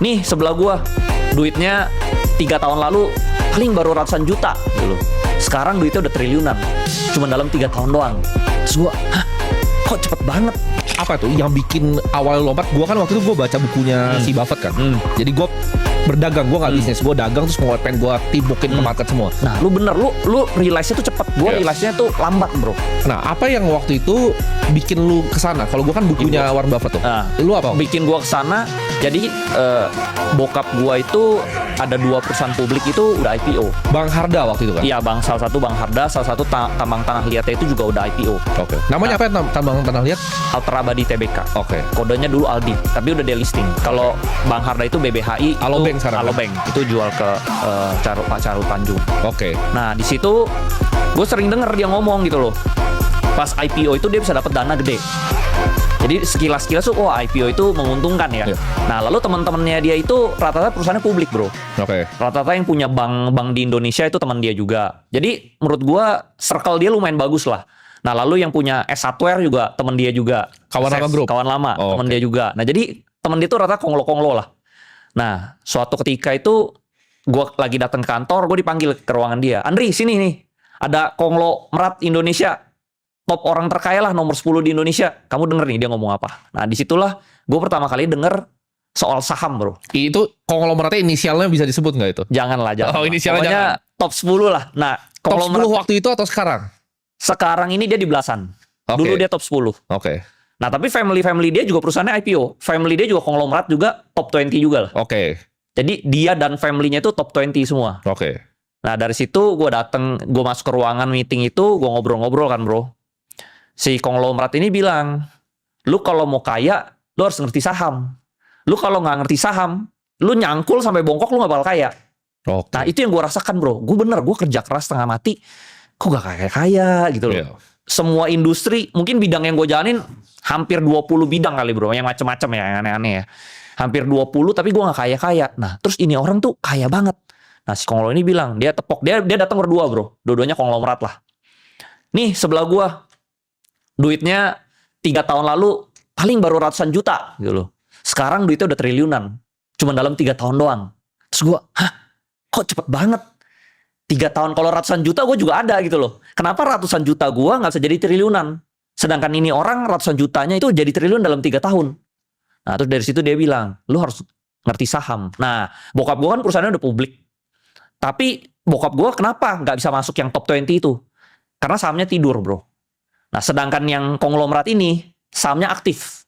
Nih sebelah gua duitnya 3 tahun lalu paling baru ratusan juta gitu. Sekarang duitnya udah triliunan. Cuma dalam 3 tahun doang. Terus gua, hah? Kok cepet banget? Apa tuh yang bikin awal lompat? Gue kan waktu itu gue baca bukunya si Buffett kan. Jadi gue berdagang, gue nggak bisnis, gue dagang terus mau pengen gue tibukin ke market semua. Nah, lu bener, lu realize-nya tuh cepet. Gua realize-nya tuh lambat, bro. Nah, apa yang waktu itu bikin lu kesana? Kalau gue kan bukunya Warren Buffett tuh. Nah, Lu apa? bikin gua kesana. Jadi bokap gua itu ada 2 perusahaan publik itu udah IPO. Bang Harda waktu itu kan? Iya, salah satu Bang Harda, salah satu tambang tanah liatnya itu juga udah IPO. Oke. Namanya apa ya tambang tanah liat? Ultra Abadi Tbk. Oke. Kodenya dulu Aldi, tapi udah delisting. Kalau Bang Harda itu BBHI, Alobank itu sekarang. Alobank itu jual ke Pak Carul Tanjung. Oke. Nah, di situ gue sering denger dia ngomong gitu loh. Pas IPO itu dia bisa dapat dana gede. Jadi sekilas-sekilas tuh, IPO itu menguntungkan ya. Iya. Nah, lalu teman-temannya dia itu rata-rata perusahaannya publik, bro. Oke. Rata-rata yang punya bank di Indonesia itu teman dia juga. Jadi menurut gua circle dia lumayan bagus lah. Nah, lalu yang punya S1ware juga teman dia juga. Kawan lama grup? Kawan lama, teman dia juga. Nah, jadi teman dia tuh rata konglo-konglo lah. Nah, suatu ketika itu gua lagi datang ke kantor, gue dipanggil ke ruangan dia. Andri, sini nih. Ada konglomerat Indonesia. Top orang terkaya lah, nomor 10 di Indonesia. Kamu denger nih dia ngomong apa. Nah, disitulah gue pertama kali denger soal saham, bro. Itu konglomeratnya inisialnya bisa disebut nggak itu? Janganlah, jangan. Oh, inisialnya Pokoknya top 10 lah. Nah, Top 10 konglomerat waktu itu atau sekarang? sekarang ini dia di belasan. Oke. Dulu dia top 10. Oke. Nah, tapi family dia juga perusahaannya IPO. Family dia juga konglomerat juga top 20 juga lah. Oke. Jadi dia dan family-nya itu top 20 semua. Oke. Nah, dari situ gue masuk ke ruangan meeting itu, gue ngobrol-ngobrol kan, bro. Si konglomerat ini bilang, lu kalau mau kaya, lu harus ngerti saham. Lu kalau nggak ngerti saham, lu nyangkul sampai bongkok, lu nggak bakal kaya. Oke. Nah, itu yang gue rasakan, bro. Gue kerja keras setengah mati, kok gak kaya-kaya gitu loh. Iya. Semua industri, mungkin bidang yang gue jalanin, hampir 20 bidang kali, bro. Yang macem-macem ya, yang aneh-aneh ya. Hampir 20, tapi gue gak kaya-kaya. Nah, terus ini orang tuh kaya banget. Nah, si konglo ini bilang, dia tepok, dia datang berdua, bro. Dua-duanya konglomerat lah. Nih, sebelah gue, duitnya 3 tahun lalu paling baru ratusan juta gitu loh. Sekarang duitnya udah triliunan. Cuma dalam 3 tahun doang. Terus gue, hah? Kok cepet banget? 3 tahun, kalau ratusan juta gue juga ada gitu loh. Kenapa ratusan juta gue gak bisa jadi triliunan? Sedangkan ini orang ratusan jutanya itu jadi triliun dalam 3 tahun. Nah, terus dari situ dia bilang, lu harus ngerti saham. Nah, bokap gue kan perusahaannya udah publik. Tapi bokap gue kenapa gak bisa masuk yang top 20 itu? Karena sahamnya tidur, bro. Nah, sedangkan yang konglomerat ini, sahamnya aktif.